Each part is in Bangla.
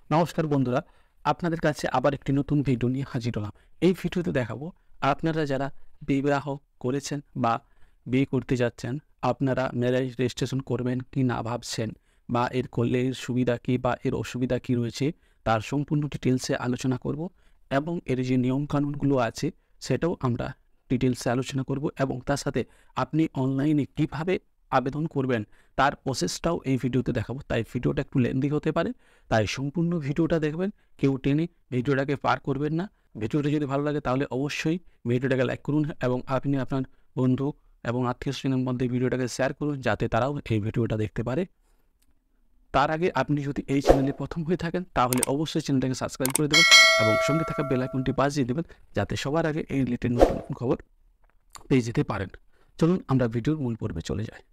নমস্কার বন্ধুরা, আপনাদের কাছে আবার একটি নতুন ভিডিও নিয়ে হাজির হলাম। এই ভিডিওতে দেখাবো আপনারা যারা বিবাহ করেছেন বা বিয়ে করতে যাচ্ছেন, আপনারা ম্যারেজ রেজিস্ট্রেশন করবেন কি না ভাবছেন, বা এর করলে এর সুবিধা কী বা এর অসুবিধা কী রয়েছে তার সম্পূর্ণ ডিটেলসে আলোচনা করব। এবং এর যে নিয়মকানুনগুলো আছে সেটাও আমরা ডিটেলসে আলোচনা করব, এবং তার সাথে আপনি অনলাইনে কীভাবে আবেদন করবেন তার প্রসেসটাও এই ভিডিওতে দেখাবো। তাই ভিডিওটা একটু লেন্দি হতে পারে, তাই সম্পূর্ণ ভিডিওটা দেখবেন, কেউ টেনে ভিডিওটাকে পার করবেন না। ভিডিওটা যদি ভালো লাগে তাহলে অবশ্যই ভিডিওটাকে লাইক করুন, এবং আপনি আপনার বন্ধু এবং আত্মীয়স্বজনের মধ্যে ভিডিওটাকে শেয়ার করুন যাতে তারাও এই ভিডিওটা দেখতে পারে। তার আগে আপনি যদি এই চ্যানেলে প্রথম হয়ে থাকেন তাহলে অবশ্যই চ্যানেলটাকে সাবস্ক্রাইব করে দেবেন এবং সঙ্গে থাকা বেল আইকনটি বাজিয়ে দেবেন যাতে সবার আগে এই রিলেটেড নতুন খবর পেয়ে যেতে পারেন। চলুন আমরা ভিডিওর মূল পর্বে চলে যাই।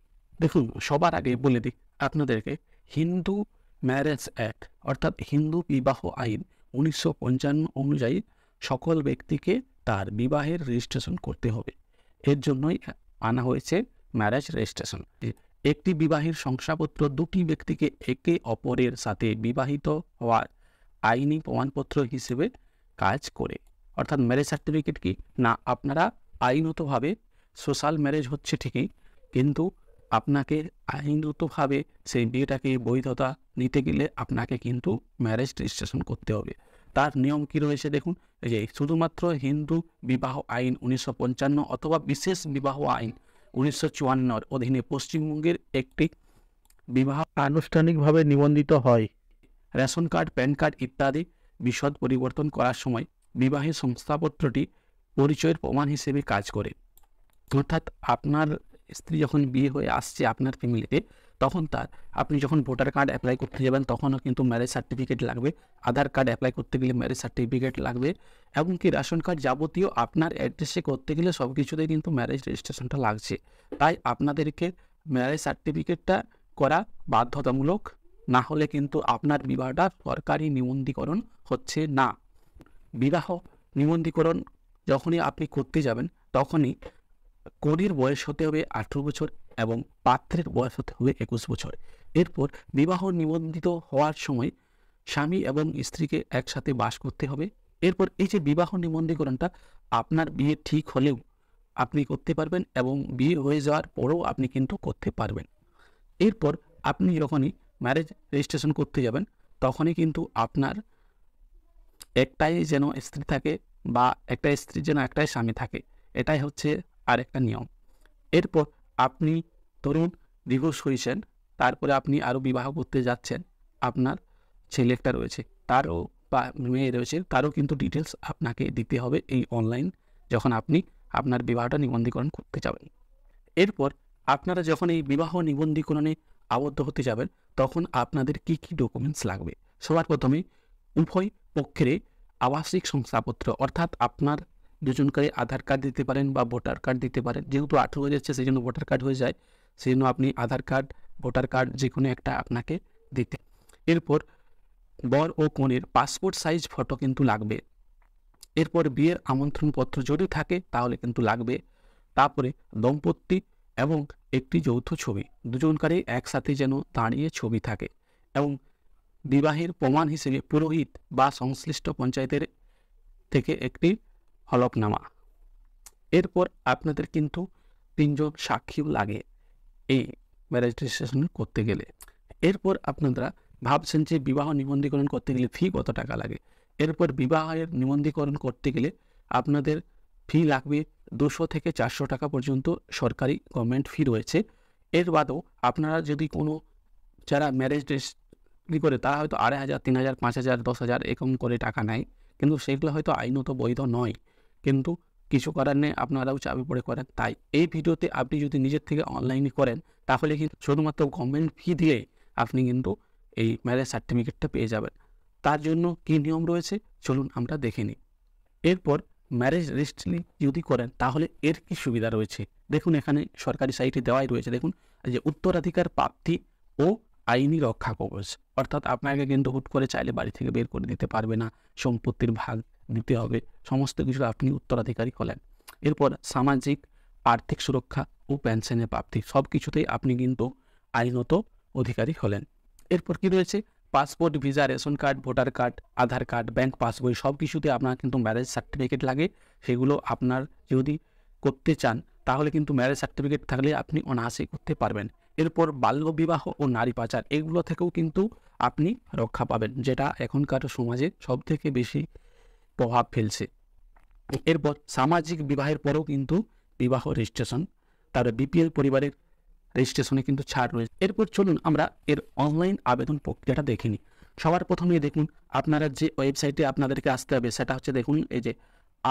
দেখুন, সবার আগে বলে দিই আপনাদেরকে, হিন্দু ম্যারেজ অ্যাক্ট অর্থাৎ হিন্দু বিবাহ আইন 1955 অনুযায়ী সকল ব্যক্তিকে তার বিবাহের রেজিস্ট্রেশন করতে হবে। এর জন্যই আনা হয়েছে ম্যারেজ রেজিস্ট্রেশন। একটি বিবাহের শংসাপত্র দুটি ব্যক্তিকে একে অপরের সাথে বিবাহিত হওয়ার আইনি প্রমাণপত্র হিসেবে কাজ করে। অর্থাৎ ম্যারেজ সার্টিফিকেট কি না, আপনারা আইনতভাবে সোশ্যাল ম্যারেজ হচ্ছে ঠিকই, কিন্তু আপনাকে আইনগতভাবে সেই বিয়েটাকে বৈধতা নিতে গেলে আপনাকে কিন্তু ম্যারেজ রেজিস্ট্রেশন করতে হবে। তার নিয়ম কী রয়েছে দেখুন, এই যে শুধুমাত্র হিন্দু বিবাহ আইন 1955 অথবা বিশেষ বিবাহ আইন 1954 অধীনে পশ্চিমবঙ্গের একটি বিবাহ আনুষ্ঠানিকভাবে নিবন্ধিত হয়। রেশন কার্ড, প্যান কার্ড ইত্যাদি বিশদ পরিবর্তন করার সময় বিবাহের শংসাপত্রটি পরিচয়ের প্রমাণ হিসেবে কাজ করে। অর্থাৎ আপনার স্ত্রী যখন বিয়ে হয়ে আসছে আপনার ফ্যামিলিতে, তখন আপনি যখন ভোটার কার্ড অ্যাপ্লাই করতে যাবেন তখনও কিন্তু ম্যারেজ সার্টিফিকেট লাগবে, আধার কার্ড অ্যাপ্লাই করতে গেলে ম্যারেজ সার্টিফিকেট লাগবে, এমনকি রেশন কার্ড যাবতীয় আপনার অ্যাড্রেসে করতে গেলে সব কিছুতেই কিন্তু ম্যারেজ রেজিস্ট্রেশনটা লাগছে। তাই আপনাদেরকে ম্যারেজ সার্টিফিকেটটা করা বাধ্যতামূলক, না হলে কিন্তু আপনার বিবাহটা সরকারি নিবন্ধীকরণ হচ্ছে না। বিবাহ নিবন্ধীকরণ যখনই আপনি করতে যাবেন তখনই কনের বয়স হতে হবে 18 বছর এবং পাত্রের বয়স হতে হবে 21 বছর। এরপর বিবাহ নিবন্ধিত হওয়ার সময় স্বামী এবং স্ত্রীকে একসাথে বাস করতে হবে। এরপর এই যে বিবাহ নিবন্ধীকরণটা আপনার বিয়ে ঠিক হলেও আপনি করতে পারবেন, এবং বিয়ে হয়ে যাওয়ার পরেও আপনি কিন্তু করতে পারবেন। এরপর আপনি যখনই ম্যারেজ রেজিস্ট্রেশন করতে যাবেন তখনই কিন্তু আপনার একটাই যেন স্ত্রী থাকে, বা একটা স্ত্রীর যেন একটাই স্বামী থাকে, এটাই হচ্ছে আরেকটা নিয়ম। এরপর আপনি ধরুন ডিভোর্স হয়েছেন, তারপরে আপনি আরও বিবাহ করতে যাচ্ছেন, আপনার ছেলে একটা রয়েছে, তারও বা মেয়ে রয়েছে, তারও কিন্তু ডিটেলস আপনাকে দিতে হবে এই অনলাইন, যখন আপনি আপনার বিবাহটা নিবন্ধীকরণ করতে যাবেন। এরপর আপনারা যখন এই বিবাহ নিবন্ধীকরণে আবদ্ধ হতে যাবেন তখন আপনাদের কি কি ডকুমেন্টস লাগবে। সবার প্রথমে উভয় পক্ষের আবাসিক শংসাপত্র, অর্থাৎ আপনার দুজনকারী আধার কার্ড দিতে পারেন বা ভোটার কার্ড দিতে পারেন। যেহেতু 18 হয়ে যাচ্ছে সেই জন্য ভোটার কার্ড হয়ে যায়, সেই জন্য আপনি আধার কার্ড, ভোটার কার্ড যে কোনো একটা আপনাকে দিতে। এরপর বর ও কনের পাসপোর্ট সাইজ ফটো কিন্তু লাগবে। এরপর বিয়ের আমন্ত্রণপত্র যদি থাকে তাহলে কিন্তু লাগবে। তারপরে দম্পতি এবং একটি যৌথ ছবি, দুজনকারই একসাথে যেন দাঁড়িয়ে ছবি থাকে, এবং বিবাহের প্রমাণ হিসেবে পুরোহিত বা সংশ্লিষ্ট পঞ্চায়েতের থেকে একটি হলফনামা। এরপর আপনাদের কিন্তু 3 জন সাক্ষীও লাগে এই ম্যারেজ রেজিস্ট্রেশন করতে গেলে। এরপর আপনারা ভাবছেন যে বিবাহ নিবন্ধীকরণ করতে গেলে ফি কত টাকা লাগে। এরপর বিবাহের নিবন্ধীকরণ করতে গেলে আপনাদের ফি লাগবে 200 থেকে 400 টাকা পর্যন্ত সরকারি গভর্নমেন্ট ফি রয়েছে। এর বাদেও আপনারা যদি কোনো যারা ম্যারেজ রেজিস্ট্রি করে তারা হয়তো 2500, 3000, 5000, 10,000 এরকম করে টাকা নেয়, কিন্তু সেগুলো হয়তো আইনত বৈধ নয়, কিন্তু কিছু করার নেই, আপনারাও চাপে পড়ে করেন। তাই এই ভিডিওতে আপনি যদি নিজের থেকে অনলাইনে করেন তাহলে কিন্তু শুধুমাত্র গভর্নমেন্ট ফি দিয়ে আপনি কিন্তু এই ম্যারেজ সার্টিফিকেটটা পেয়ে যাবেন। তার জন্য কী নিয়ম রয়েছে চলুন আমরা দেখে নিই। এরপর ম্যারেজ রেজিস্ট্রি যদি করেন তাহলে এর কী সুবিধা রয়েছে দেখুন, এখানে সরকারি সাইটে দেওয়াই রয়েছে। দেখুন যে উত্তরাধিকার প্রাপ্তি ও আইনি রক্ষা কবচ, অর্থাৎ আপনাকে কিন্তু হুট করে চাইলে বাড়ি থেকে বের করে দিতে পারবে না, সম্পত্তির ভাগ দিতে হবে, সমস্ত কিছু আপনি উত্তরাধিকারী হলেন। এরপর সামাজিক আর্থিক সুরক্ষা ও পেনশনের প্রাপ্তি, সব কিছুতেই আপনি কিন্তু আইনত অধিকারী হলেন। এরপর কি রয়েছে passport, visa, ration card, voter card, Aadhaar card, bank passbook সব কিছুতে আপনার কিন্তু ম্যারেজ সার্টিফিকেট লাগে। সেগুলো আপনার যদি করতে চান তাহলে কিন্তু ম্যারেজ সার্টিফিকেট থাকলে আপনি অনায়াসেই করতে পারবেন। এরপর বাল্যবিবাহ ও নারী পাচার এগুলো থেকেও কিন্তু আপনি রক্ষা পাবেন, যেটা এখনকার সমাজে সবথেকে বেশি প্রভাব ফেলছে। এরপর সামাজিক বিবাহের পরেও কিন্তু বিবাহ রেজিস্ট্রেশন, তার বিপিএল পরিবারের রেজিস্ট্রেশনে কিন্তু ছাড় রয়েছে। এরপর চলুন আমরা এর অনলাইন আবেদন প্রক্রিয়াটা দেখে নিই। সবার প্রথমে দেখুন আপনারা যে ওয়েবসাইটে আপনাদেরকে আসতে হবে সেটা হচ্ছে দেখুন এই যে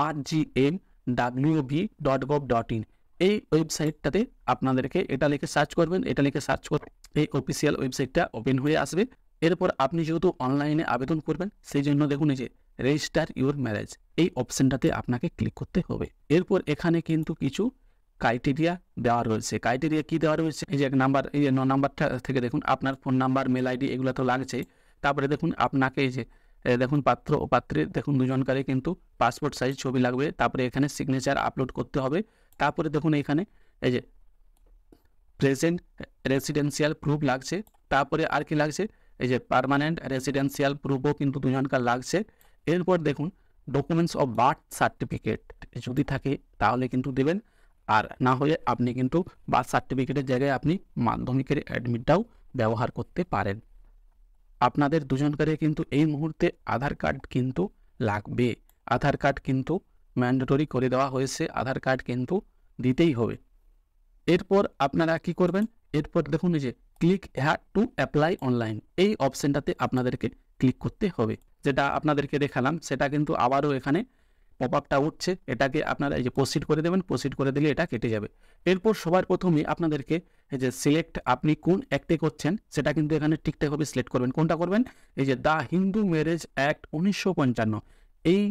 rgmwb.gov.in। এই ওয়েবসাইটটাতে আপনাদেরকে এটা লিখে সার্চ করবেন, এটা লিখে সার্চ করে এই অফিসিয়াল ওয়েবসাইটটা ওপেন হয়ে আসবে। এরপর আপনি যেহেতু অনলাইনে আবেদন করবেন সেই জন্য দেখুন এই যে রেজিস্টার ইউর ম্যারেজ এই অপশনটাতে আপনাকে ক্লিক করতে হবে। এরপর এখানে কিন্তু কিছু ক্রাইটেরিয়া দেওয়া রয়েছে। ক্রাইটেরিয়া কি দেওয়া রয়েছে, এই যে এক নাম্বার, এই যে 9 নাম্বারটা থেকে দেখুন আপনার ফোন নাম্বার, মেল আইডি এগুলো তো লাগছে। তারপরে দেখুন আপনাকে এই যে দেখুন পাত্র ও পাত্রীর দেখুন দুজনকারে কিন্তু পাসপোর্ট সাইজ ছবি লাগবে। তারপরে এখানে সিগনেচার আপলোড করতে হবে। তারপরে দেখুন এখানে এই যে প্রেজেন্ট রেসিডেন্সিয়াল প্রুফ লাগছে। তারপরে আর কি লাগছে, এই যে পার্মানেন্ট রেসিডেন্সিয়াল প্রুফও কিন্তু দুজনকার লাগছে। এরপর দেখুন ডকুমেন্টস অফ বার্থ সার্টিফিকেট যদি থাকে তাহলে কিন্তু দেবেন, আর না হলে আপনি কিন্তু বার্থ সার্টিফিকেটের জায়গায় আপনি মাধ্যমিকের অ্যাডমিটটাও ব্যবহার করতে পারেন। আপনাদের দুজনকারে কিন্তু এই মুহূর্তে আধার কার্ড কিন্তু লাগবে। আধার কার্ড কিন্তু ম্যান্ডেটরি করে দেওয়া হয়েছে, আধার কার্ড কিন্তু দিতেই হবে। এরপর আপনারা কি করবেন, এরপর দেখুন এই যে click here to apply online এই অপশনটাতে আপনাদেরকে ক্লিক করতে হবে। যেটা আপনাদেরকে দেখালাম সেটা কিন্তু আবারও এখানে পপ আপটা উঠছে, এটাকে আপনারা এই যে প্রসিড করে দেবেন, প্রসিড করে দিলে এটা কেটে যাবে। এরপর সবার প্রথমে আপনাদেরকে এই যে সিলেক্ট আপনি কোন অ্যাক্টে করছেন সেটা কিন্তু এখানে ঠিকঠাকভাবে সিলেক্ট করবেন। কোনটা করবেন, এই যে দ্য হিন্দু ম্যারেজ অ্যাক্ট 1955 এই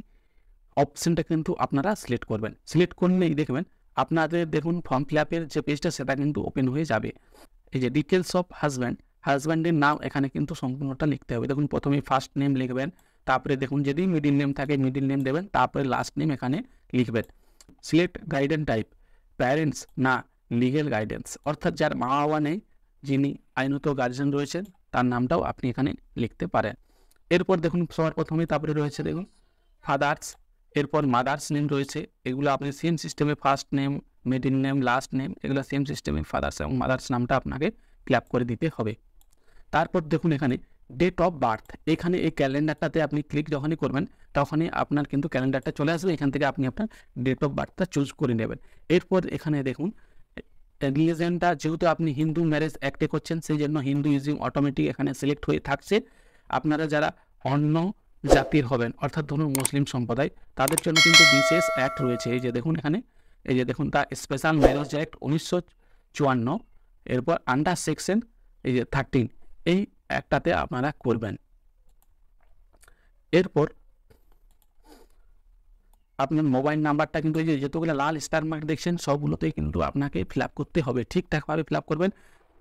অপশনটা কিন্তু আপনারা সিলেক্ট করবেন। সিলেক্ট করলেই দেখবেন আপনাদের দেখুন ফর্ম ফিল আপের যে পেজটা সেটা কিন্তু ওপেন হয়ে যাবে। এই যে ডিটেলস অফ হাজব্যান্ডের নাম এখানে কিন্তু সম্পূর্ণটা লিখতে হবে। দেখুন প্রথমে ফার্স্ট নেম লিখবেন, তারপরে দেখুন যদি মিডিল নেম থাকে মিডিল নেম দেবেন, তারপরে লাস্ট নেম এখানে লিখবেন। সিলেক্ট গাইডেন্স টাইপ প্যারেন্টস না লিগেল গাইডেন্স, অর্থাৎ যার মা বাবা নেই, যিনি আইনত গার্জিয়ান রয়েছেন তার নামটাও আপনি এখানে লিখতে পারেন। এরপর দেখুন সবার প্রথমে তারপরে রয়েছে দেখুন ফাদার্স, এরপর মাদার্স নেম রয়েছে, এগুলো আপনি সেম সিস্টেমে first name, middle name, last name এগুলো সেম সিস্টেমে ফাদার্স এবং মাদার্স নামটা আপনাকে ফিল আপ করে দিতে হবে। তারপর দেখুন এখানে ডেট অফ বার্থ, এখানে এই ক্যালেন্ডারটাতে আপনি ক্লিক যখনই করবেন তখনই আপনার কিন্তু ক্যালেন্ডারটা চলে আসবে। এখান থেকে আপনি আপনার ডেট অফ বার্থটা চুজ করে নেবেন। এরপর এখানে দেখুন রিলিজিয়নটা যেহেতু আপনি হিন্দু ম্যারেজ অ্যাক্টে করছেন সেই জন্য হিন্দুইজম অটোমেটিক এখানে সিলেক্ট হয়ে থাকছে। আপনারা যারা অন্য জাতির হবেন অর্থাৎ ধরুন মুসলিম সম্প্রদায় তাদের জন্য কিন্তু বিশেষ অ্যাক্ট রয়েছে। এই যে দেখুন এখানে এই যে দেখুন দ্য স্পেশাল ম্যারেজ অ্যাক্ট 1954, এরপর আন্ডার সেকশন এই যে 13 এই অ্যাক্টটাতে আপনারা করবেন। এরপর আপনার মোবাইল নাম্বারটা কিন্তু এই যে যতগুলো লাল স্টার মার্ক দেখছেন সবগুলোতেই কিন্তু আপনাকে ফিল আপ করতে হবে, ঠিকঠাকভাবে ফিল আপ করবেন।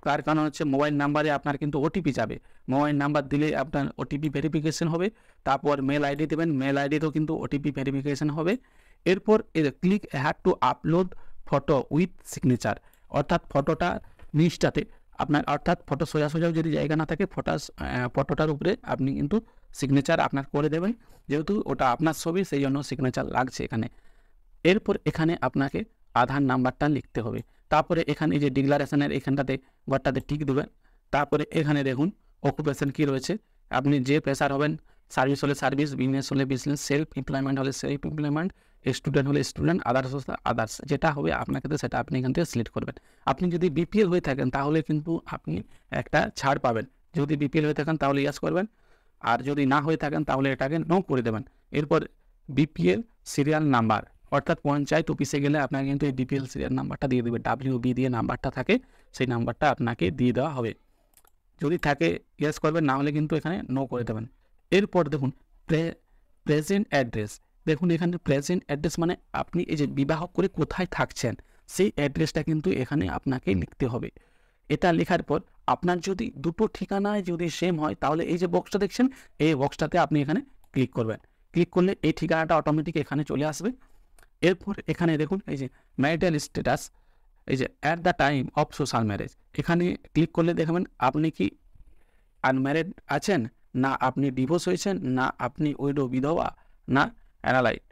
তার কারণ হচ্ছে মোবাইল নাম্বারে আপনার কিন্তু ওটিপি যাবে, মোবাইল নাম্বার দিলে আপনার ওটিপি ভেরিফিকেশন হবে। তারপর মেল আইডি দেবেন, মেল আইডিতেও কিন্তু ওটিপি ভেরিফিকেশন হবে। এরপর click had to upload photo with signature, অর্থাৎ ফটোটা নিচটাতে আপনার, অর্থাৎ ফটো সোজাও যদি জায়গা না থাকে ফটোটার উপরে আপনি কিন্তু সিগনেচার আপনার করে দেবেন, যেহেতু ওটা আপনার ছবি সেই জন্য সিগনেচার লাগছে এখানে। এরপর এখানে আপনাকে আধার নাম্বারটা লিখতে হবে। তারপরে এখানে যে ডিক্লারেশনের এখানটাতে ঘরটাতে টিক দেবেন। তারপরে এখানে দেখুন অকুপেশন কি রয়েছে, আপনি যে পেশার হবেন, সার্ভিস হলে সার্ভিস, বিজনেস হলে বিজনেস, সেলফ এমপ্লয়মেন্ট হলে সেলফ এমপ্লয়মেন্ট, স্টুডেন্ট হলে স্টুডেন্ট, আদার্স আদার্স, যেটা হবে আপনাকে তো সেটা আপনি এখান থেকে সিলেক্ট করবেন। আপনি যদি বিপিএল হয়ে থাকেন তাহলে কিন্তু আপনি একটা ছাড় পাবেন, যদি বিপিএল হয়ে থাকেন তাহলে ইয়াস করবেন, আর যদি না হয়ে থাকেন তাহলে এটাকে নো করে দেবেন। এরপর বিপিএল সিরিয়াল নাম্বার, অর্থাৎ পঞ্চায়েত অফিসে গেলে আপনাকে কিন্তু এই বিপিএল সিরিয়াল নাম্বারটা দিয়ে দেবে, WB দিয়ে নাম্বারটা থাকে সেই নাম্বারটা আপনাকে দিয়ে দেওয়া হবে। যদি থাকে ইয়েস করবেন, না হলে কিন্তু এখানে নো করে দেবেন। এরপর দেখুন প্রেজেন্ট অ্যাড্রেস, দেখুন এখানে প্রেজেন্ট অ্যাড্রেস মানে আপনি এই যে বিবাহ করে কোথায় থাকছেন সেই অ্যাড্রেসটা কিন্তু এখানে আপনাকে লিখতে হবে। এটা লেখার পর আপনার যদি দুটো ঠিকানায় যদি সেম হয় তাহলে এই যে বক্সটা দেখছেন এই বক্সটাতে আপনি এখানে ক্লিক করবেন। ক্লিক করলে এই ঠিকানাটা অটোমেটিক এখানে চলে আসবে। এরপর এখানে দেখুন এই যে ম্যারিটাল স্ট্যাটাস, এই যে at the time of social marriage, এখানে ক্লিক করলে দেখবেন আপনি কি আনম্যারিড আছেন না আপনি ডিভোর্স হয়েছেন, না আপনি উইডো বিধবা, না অ্যানালাইট।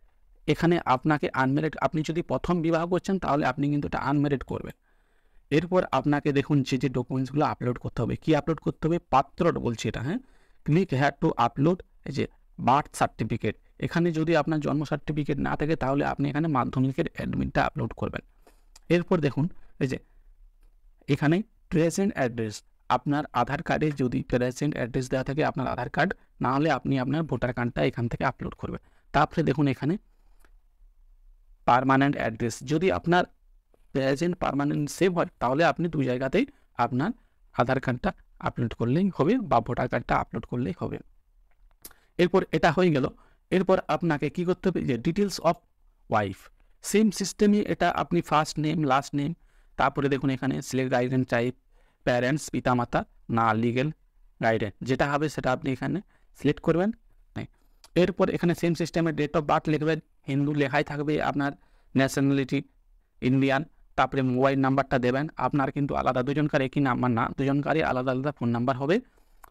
এখানে আপনাকে আনম্যারিড, আপনি যদি প্রথম বিবাহ করছেন তাহলে আপনি কিন্তু এটা আনম্যারিড করবেন। এরপর আপনাকে দেখুন যে ডকুমেন্টসগুলো আপলোড করতে হবে, কি আপলোড করতে হবে, পাত্রর বলছি এটা, হ্যাঁ, ক্লিক হ্যাড টু আপলোড এই যে বার্থ সার্টিফিকেট। এখানে যদি আপনার জন্ম সার্টিফিকেট না থাকে তাহলে আপনি এখানে মাধ্যমিকের অ্যাডমিটটা আপলোড করবেন। এরপর দেখুন এই যে এখানে প্রেজেন্ট অ্যাড্রেস, আপনার আধার কার্ডে যদি প্রেজেন্ট অ্যাড্রেস দেওয়া থাকে আপনার আধার কার্ড, না হলে আপনি আপনার ভোটার কার্ডটা এখান থেকে আপলোড করবেন। তারপরে দেখুন এখানে পার্মানেন্ট অ্যাড্রেস, যদি আপনার প্রেজেন্ট পার্মানেন্ট সেভ হয় তাহলে আপনি দুই জায়গাতেই আপনার আধার কার্ডটা আপলোড করলেই হবে বা ভোটার কার্ডটা আপলোড করলেই হবে। এরপর এটা হয়ে গেল। এরপর আপনাকে কি করতে হবে, যে ডিটেলস অফ ওয়াইফ, সেম সিস্টেমে এটা আপনি ফার্স্ট নেম, লাস্ট নেম, তারপরে দেখুন এখানে সিলেক্ট গাইডেন্স টাইপ, প্যারেন্টস পিতামাতা, না লিগেল গাইডেন্স, যেটা হবে সেটা আপনি এখানে সিলেক্ট করবেন। এরপর এখানে সেম সিস্টেমে ডেট অফ বার্থ লিখবেন, হিন্দু লেখাই থাকবে, আপনার ন্যাশনালিটি ইন্ডিয়ান, তারপরে মোবাইল নাম্বারটা দেবেন। আপনার কিন্তু আলাদা, দুজনকার একই নাম্বার না, দুজনকারই আলাদা আলাদা ফোন নাম্বার হবে।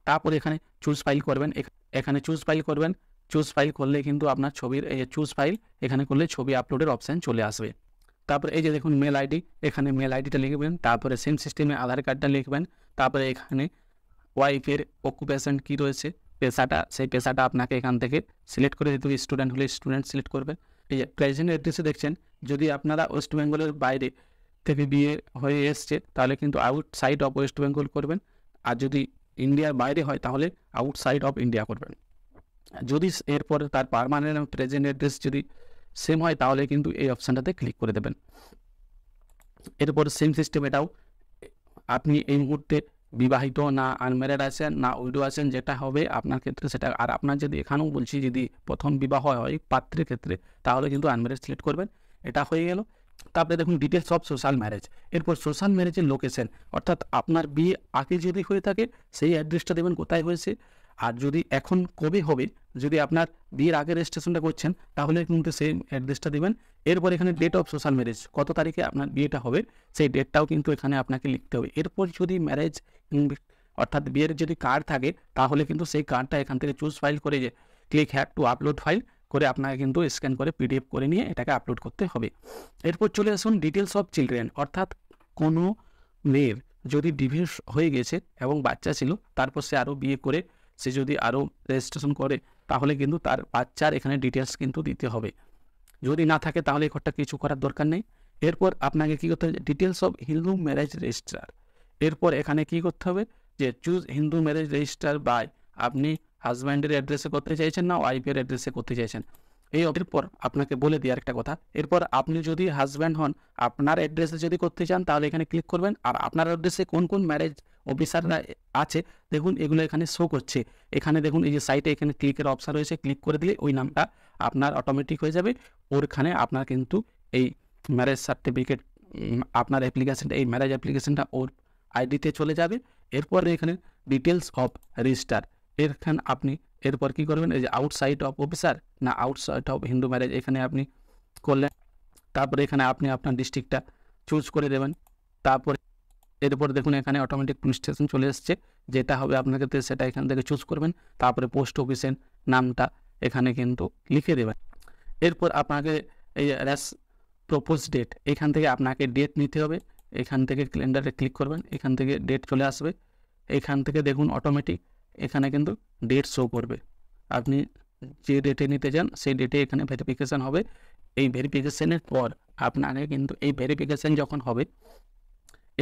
তারপরে এখানে চুজ ফাইল করবেন, এখানে চুজ ফাইল করবেন। চুজ ফাইল করলে কিন্তু আপনার ছবির এই যে চুজ ফাইল এখানে করলে ছবি আপলোডের অপশান চলে আসবে। তারপরে এই যে দেখুন মেল আইডি, এখানে মেল আইডিটা লিখবেন, তারপরে সেম সিস্টেমে আধার কার্ডটা লিখবেন, তারপরে এখানে ওয়াইফের অকুপেশন কী রয়েছে, পেশাটা, সেই পেশাটা আপনাকে এখান থেকে সিলেক্ট করে দিতে হবে। স্টুডেন্ট হলে স্টুডেন্ট সিলেক্ট করবেন। এই যে প্রেজেন্ট অ্যাড্রেসে দেখছেন, যদি আপনারা ওয়েস্ট বেঙ্গলের বাইরে থেকে বিয়ে হয়ে এসছে তাহলে কিন্তু আউটসাইড অফ ওয়েস্ট বেঙ্গল করবেন, আর যদি ইন্ডিয়ার বাইরে হয় তাহলে আউটসাইড অফ ইন্ডিয়া করবেন। যদি এরপরে তার পার্মানেন্ট এবং প্রেজেন্ট অ্যাড্রেস যদি সেম হয় তাহলে কিন্তু এই অপশানটাতে ক্লিক করে দেবেন। এরপর সেম সিস্টেম এটাও, আপনি এই মুহূর্তে বিবাহিত না আনম্যারিড আছেন না উইডো আছেন, যেটা হবে আপনার ক্ষেত্রে সেটা। আর আপনার যদি এখানেও বলছি যদি প্রথম বিবাহ হয় পাত্রের ক্ষেত্রে তাহলে কিন্তু আনম্যারিড সিলেক্ট করবেন। এটা হয়ে গেল। তারপরে দেখুন ডিটেলস অফ সোশ্যাল ম্যারেজ। এরপর সোশ্যাল ম্যারেজের লোকেশন, অর্থাৎ আপনার বিয়ে আগে যদি হয়ে থাকে সেই অ্যাড্রেসটা দেবেন কোথায় হয়েছে, আর যদি এখন কবে হবে, যদি আপনার বিয়ের আগে রেজিস্ট্রেশনটা করছেন তাহলে কিন্তু সেই অ্যাড্রেসটা দেবেন। এরপর এখানে ডেট অফ সোশ্যাল ম্যারেজ, কত তারিখে আপনার বিয়েটা হবে সেই ডেটটাও কিন্তু এখানে আপনাকে লিখতে হবে। এরপর যদি ম্যারেজ অর্থাৎ বিয়ের যদি কার্ড থাকে তাহলে কিন্তু সেই কার্ডটা এখান থেকে চুজ ফাইল করে যে click had to upload file করে আপনাকে কিন্তু স্ক্যান করে পিডিএফ করে নিয়ে এটাকে আপলোড করতে হবে। এরপর চলে আসুন ডিটেলস অফ চিলড্রেন, অর্থাৎ কোনো মেয়ের যদি ডিভোর্স হয়ে গেছে এবং বাচ্চা ছিল, তারপর সে আরও বিয়ে করে সে যদি আরও রেজিস্ট্রেশন করে তাহলে কিন্তু তার বাচ্চার এখানে ডিটেলস কিন্তু দিতে হবে। যদি না থাকে তাহলে এই ঘরটা কিছু করার দরকার নেই। এরপর আপনাকে কী করতে হবে, details of Hindu marriage registrar. এরপর এখানে কী করতে হবে, যে choose Hindu marriage register by, আপনি হাজব্যান্ডের অ্যাড্রেসে করতে চাইছেন না ওয়াইফের অ্যাড্রেসে করতে চাইছেন। এরপর আপনাকে বলে দিই আরেকটা কথা, এরপর আপনি যদি হাজব্যান্ড হন আপনার অ্যাড্রেসে যদি করতে চান তাহলে এখানে ক্লিক করবেন। আর আপনার অ্যাড্রেসে কোন কোন ম্যারেজ অফিসাররা আছে দেখুন এগুলো এখানে শো করছে। এখানে দেখুন এই যে সাইটে এখানে ক্লিকের অপশান রয়েছে, ক্লিক করে দিলে ওই নামটা আপনার অটোমেটিক হয়ে যাবে। ওরখানে আপনার কিন্তু এই ম্যারেজ সার্টিফিকেট, আপনার অ্যাপ্লিকেশানটা, এই ম্যারেজ অ্যাপ্লিকেশানটা ওর আইডিতে চলে যাবে। এরপর এখানে ডিটেলস অফ রেজিস্টার, এখানে আপনি এরপর কী করবেন, এই যে আউটসাইড অফ অফিসার না আউটসাইড অফ হিন্দু ম্যারেজ এখানে আপনি করলেন। তারপরে এখানে আপনি আপনার ডিস্ট্রিক্টটা চুজ করে দেবেন। তারপরে এরপর দেখুন এখানে অটোমেটিক পুলিশ স্টেশন চলে এসছে, যেটা হবে আপনার ক্ষেত্রে সেটা এখান থেকে চুজ করবেন। তারপরে পোস্ট অফিসের নামটা এখানে কিন্তু লিখে দেবেন। এরপর আপনাকে এই প্রপোজ ডেট, এখান থেকে আপনাকে ডেট নিতে হবে। এখান থেকে ক্যালেন্ডারে ক্লিক করবেন, এখান থেকে ডেট চলে আসবে। এখান থেকে দেখুন অটোমেটিক এখানে কিন্তু ডেট শো করবে। আপনি যে ডেটে নিতে চান সেই ডেটে এখানে ভেরিফিকেশান হবে। এই ভেরিফিকেশানের পর আপনাকে কিন্তু এই ভেরিফিকেশান যখন হবে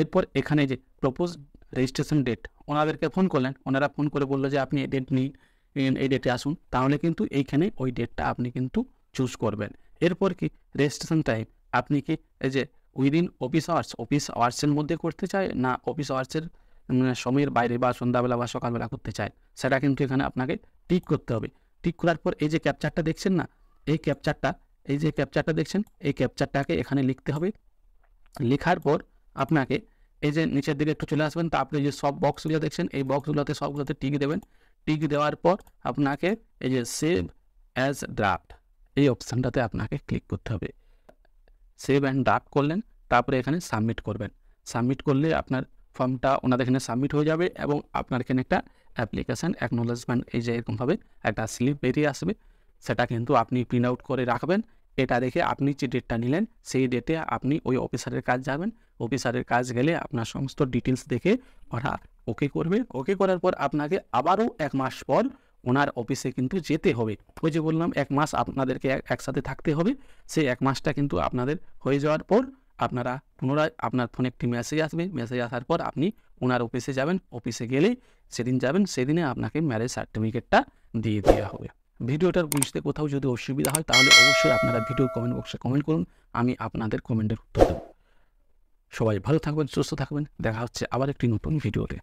এরপর এখানে যে প্রপোজ রেজিস্ট্রেশন ডেট, ওনাদেরকে ফোন করলেন, ওনারা ফোন করে বললো যে আপনি এই ডেট নিন, এই ডেটে আসুন, তাহলে কিন্তু এইখানে ওই ডেটটা আপনি কিন্তু চুজ করবেন। এরপর কি রেজিস্ট্রেশন টাইম, আপনি কি এই যে উইদিন অফিস আওয়ার্সের মধ্যে করতে চায় না অফিস আওয়ার্সের সময়ের বাইরে বা সন্ধ্যাবেলা বা সকালবেলা করতে চায়, সেটা কিন্তু এখানে আপনাকে টিক করতে হবে। টিক করার পর এই যে ক্যাপচারটা দেখছেন না, এই যে ক্যাপচারটা দেখছেন এই ক্যাপচারটাকে এখানে লিখতে হবে। লেখার পর আপনাকে এই যে নিচের দিকে একটু চলে আসবেন, তারপরে যে সব বক্সগুলো দেখছেন এই বক্সগুলোতে সবগুলোতে টিক দেবেন। টিক দেওয়ার পর আপনাকে এই যে সেভ অ্যাজ ড্রাফট এই অপশানটাতে আপনাকে ক্লিক করতে হবে। সেভ অ্যান্ড ড্রাফট করলেন, তারপরে এখানে সাবমিট করবেন। সাবমিট করলে আপনার ফর্মটা ওনাদের এখানে সাবমিট হয়ে যাবে এবং আপনার এখানে একটা অ্যাপ্লিকেশান অ্যাকনোলেজমেন্ট, এই যে এরকমভাবে একটা স্লিপ বেরিয়ে আসবে, সেটা কিন্তু আপনি প্রিন্ট আউট করে রাখবেন। এটা দেখে আপনি যে ডেটটা নিলেন সেই ডেটে আপনি ওই অফিসারের কাজ যাবেন। অফিসারের কাজ গেলে আপনার সমস্ত ডিটেলস দেখে ওরা ওকে করবে। ওকে করার পর আপনাকে আবারও 1 মাস পর ওনার অফিসে কিন্তু যেতে হবে। ওই যে বললাম 1 মাস আপনাদেরকে একসাথে থাকতে হবে। সেই 1 মাসটা কিন্তু আপনাদের হয়ে যাওয়ার পর আপনারা পুনরায় আপনার ফোনে একটি মেসেজ আসবে। মেসেজ আসার পর আপনি ওনার অফিসে যাবেন। অফিসে গেলেই যেদিন যাবেন সেদিনে আপনাকে ম্যারেজ সার্টিফিকেটটা দিয়ে দেওয়া হবে। ভিডিওটার বুঝতে কোথাও যদি অসুবিধা হয় তাহলে অবশ্যই আপনারা ভিডিও কমেন্ট বক্সে কমেন্ট করুন, আমি আপনাদের কমেন্টের উত্তর দেব। সবাই ভালো থাকবেন, সুস্থ থাকবেন। দেখা হচ্ছে আবার একটি নতুন ভিডিওতে।